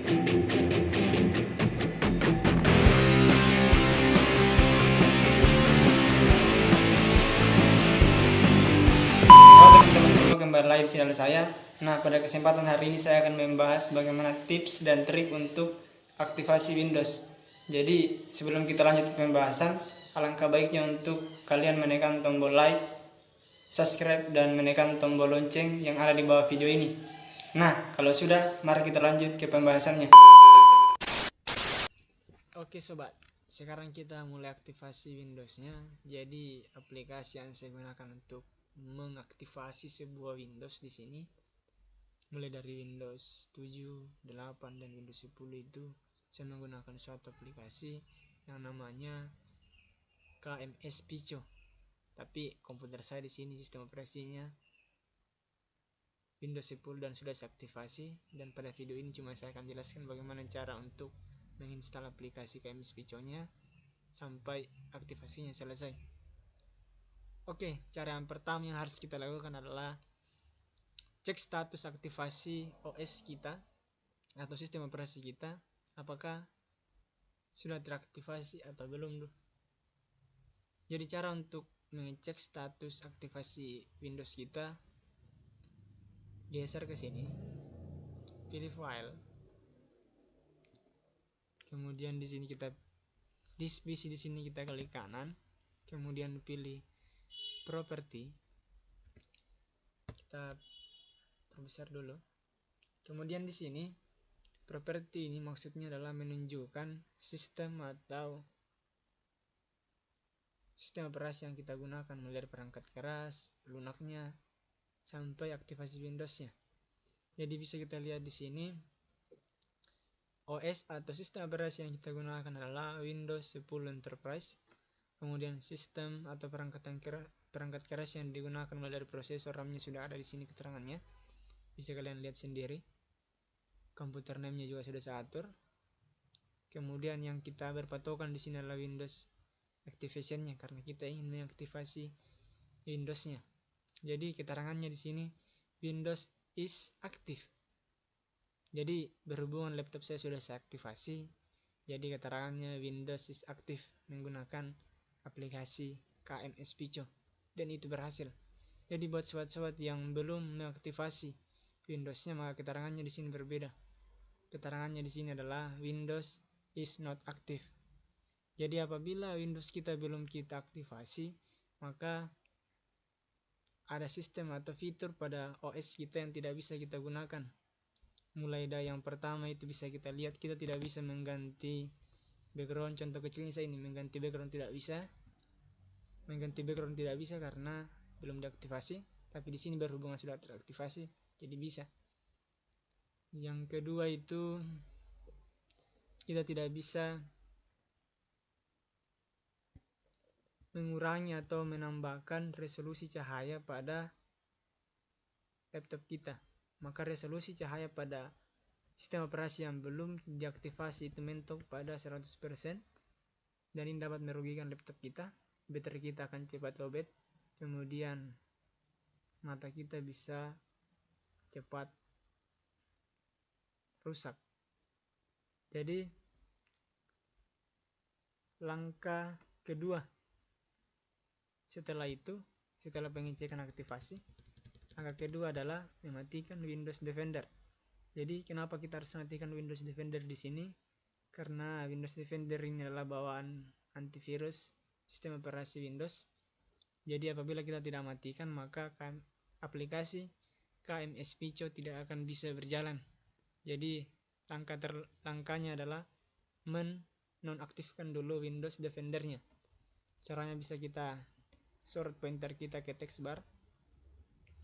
Halo teman-teman semua, kembali live channel saya. Nah, pada kesempatan hari ini saya akan membahas bagaimana tips dan trik untuk aktivasi Windows. Jadi, sebelum kita lanjut ke pembahasan, alangkah baiknya untuk kalian menekan tombol like, subscribe, dan menekan tombol lonceng yang ada di bawah video ini. Nah, kalau sudah, mari kita lanjut ke pembahasannya. Oke sobat, sekarang kita mulai aktivasi Windows-nya. Jadi aplikasi yang saya gunakan untuk mengaktifasi sebuah Windows di sini, mulai dari Windows 7, 8 dan Windows 10 itu saya menggunakan suatu aplikasi yang namanya KMS Pico. Tapi komputer saya di sini sistem operasinya Windows 10 dan sudah saya aktifasi, dan pada video ini cuma saya akan jelaskan bagaimana cara untuk menginstal aplikasi KMS Pico-nya sampai aktivasinya selesai. Oke, cara yang pertama yang harus kita lakukan adalah cek status aktivasi OS kita atau sistem operasi kita, apakah sudah teraktivasi atau belum. Jadi cara untuk mengecek status aktivasi Windows kita, geser ke sini, pilih file, kemudian di sini kita di sini kita klik kanan, kemudian pilih properti, kita perbesar dulu. Kemudian di sini properti ini maksudnya adalah menunjukkan sistem atau sistem operasi yang kita gunakan, mulai dari perangkat keras, lunaknya, sampai aktivasi Windows-nya. Jadi bisa kita lihat di sini OS atau sistem operasi yang kita gunakan adalah Windows 10 Enterprise. Kemudian sistem atau perangkat keras yang digunakan mulai dari prosesor, RAM-nya sudah ada di sini keterangannya. Bisa kalian lihat sendiri. Komputer name-nya juga sudah saya atur. Kemudian yang kita berpatokan di sini adalah Windows Activation-nya karena kita ingin mengaktifasi Windows-nya. Jadi keterangannya di sini Windows is active. Jadi berhubungan laptop saya sudah saya aktifasi, jadi keterangannya Windows is active menggunakan aplikasi KMS Pico, dan itu berhasil. Jadi buat sobat-sobat yang belum mengaktifasi Windows-nya, maka keterangannya di sini berbeda. Keterangannya di sini adalah Windows is not active. Jadi apabila Windows kita belum kita aktivasi, maka ada sistem atau fitur pada OS kita yang tidak bisa kita gunakan. Mulai dari yang pertama itu bisa kita lihat, kita tidak bisa mengganti background. Contoh kecilnya saya ini, mengganti background tidak bisa. Mengganti background tidak bisa karena belum diaktifasi, tapi di sini berhubungan sudah teraktivasi, jadi bisa. Yang kedua itu kita tidak bisa mengurangi atau menambahkan resolusi cahaya pada laptop kita. Maka resolusi cahaya pada sistem operasi yang belum diaktifasi itu mentok pada 100%, dan ini dapat merugikan laptop kita. Baterai kita akan cepat lowbat, kemudian mata kita bisa cepat rusak. Jadi langkah kedua setelah pengecekan aktivasi, langkah kedua adalah mematikan Windows Defender. Jadi kenapa kita harus matikan Windows Defender di sini? Karena Windows Defender ini adalah bawaan antivirus sistem operasi Windows. Jadi apabila kita tidak matikan, maka aplikasi KMS Pico tidak akan bisa berjalan. Jadi langkahnya adalah menonaktifkan dulu Windows Defender-nya. Caranya bisa kita short pointer kita ke text bar,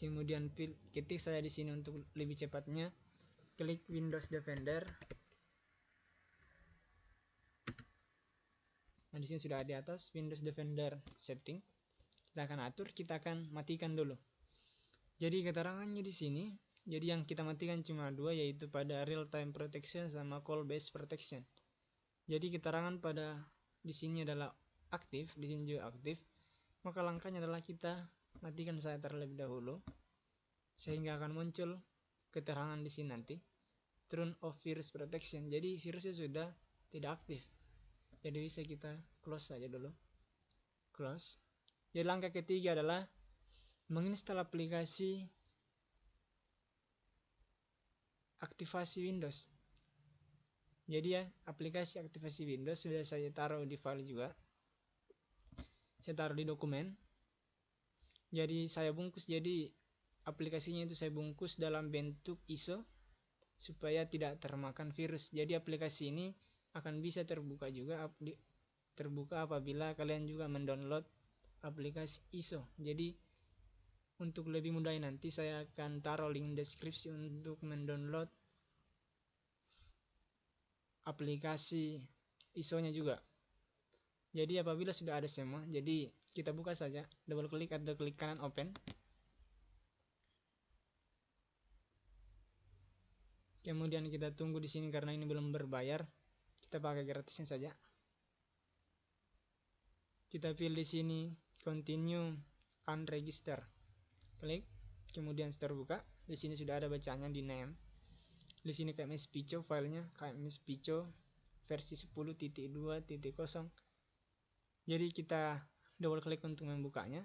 kemudian ketik saya di sini untuk lebih cepatnya, klik Windows Defender. Nah, di sini sudah di atas Windows Defender setting. Kita akan atur, kita akan matikan dulu. Jadi keterangannya di sini, jadi yang kita matikan cuma dua, yaitu pada real time protection sama call based protection. Jadi keterangan pada di sini adalah aktif, di sini juga aktif. Maka langkahnya adalah kita matikan saya terlebih dahulu, sehingga akan muncul keterangan di sini nanti. turn off virus protection. Jadi virusnya sudah tidak aktif. Jadi bisa kita close saja dulu. Close. Jadi langkah ketiga adalah menginstal aplikasi aktivasi Windows. Jadi ya, aplikasi aktivasi Windows sudah saya taruh di file juga. Saya taruh di dokumen. Jadi saya bungkus, jadi aplikasinya itu saya bungkus dalam bentuk ISO supaya tidak termakan virus. Jadi aplikasi ini akan bisa terbuka juga, terbuka apabila kalian juga mendownload aplikasi ISO. Jadi untuk lebih mudah nanti saya akan taruh link deskripsi untuk mendownload aplikasi ISO-nya juga. Jadi apabila sudah ada semua, jadi kita buka saja, double klik atau klik kanan open. Kemudian kita tunggu di sini karena ini belum berbayar. Kita pakai gratisnya saja. Kita pilih di sini continue unregister. Klik, kemudian terbuka. Di sini sudah ada bacaannya di name. Di sini KMS Pico filenya, KMS Pico versi 10.2.0. Jadi kita double klik untuk membukanya.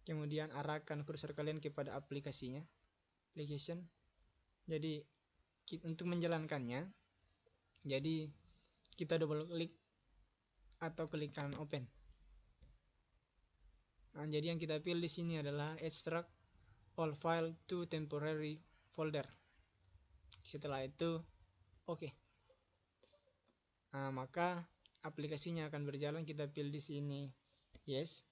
Kemudian arahkan kursor kalian kepada aplikasinya, application. Jadi untuk menjalankannya, jadi kita double klik atau klik kanan open. Nah, jadi yang kita pilih di sini adalah extract all file to temporary folder. Setelah itu oke. Nah, maka aplikasinya akan berjalan. Kita pilih di sini yes.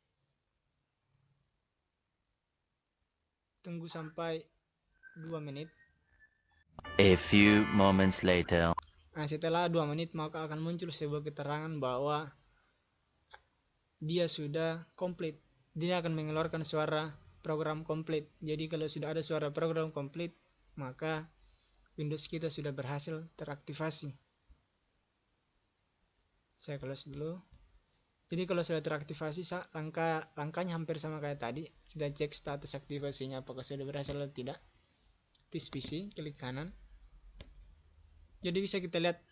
Tunggu sampai 2 menit. A few moments later. Nah, setelah 2 menit maka akan muncul sebuah keterangan bahwa dia sudah komplit. Dia akan mengeluarkan suara program komplit. Jadi kalau sudah ada suara program komplit, maka Windows kita sudah berhasil teraktivasi. Saya close dulu. Jadi kalau sudah teraktivasi, langkahnya hampir sama kayak tadi. Kita cek status aktivasinya apakah sudah berhasil atau tidak. Tis PC, klik kanan. Jadi bisa kita lihat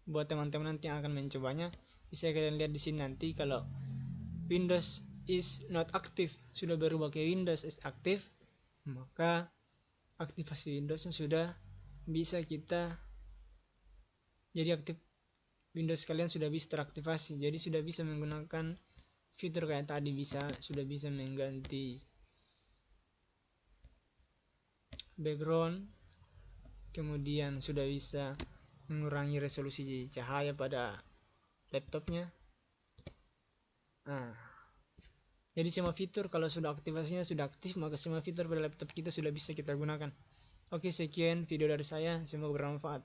buat teman-teman nanti yang akan mencobanya, bisa kalian lihat di sini nanti kalau Windows is not active sudah berubah ke Windows is active, maka aktivasi Windowsnya sudah bisa kita, jadi aktif Windows kalian sudah bisa teraktivasi. Jadi sudah bisa menggunakan fitur kayak tadi, sudah bisa mengganti background, kemudian sudah bisa mengurangi resolusi cahaya pada laptopnya. Nah, jadi semua fitur kalau sudah aktivasinya sudah aktif, maka semua fitur pada laptop kita sudah bisa kita gunakan. Oke, sekian video dari saya, semoga bermanfaat.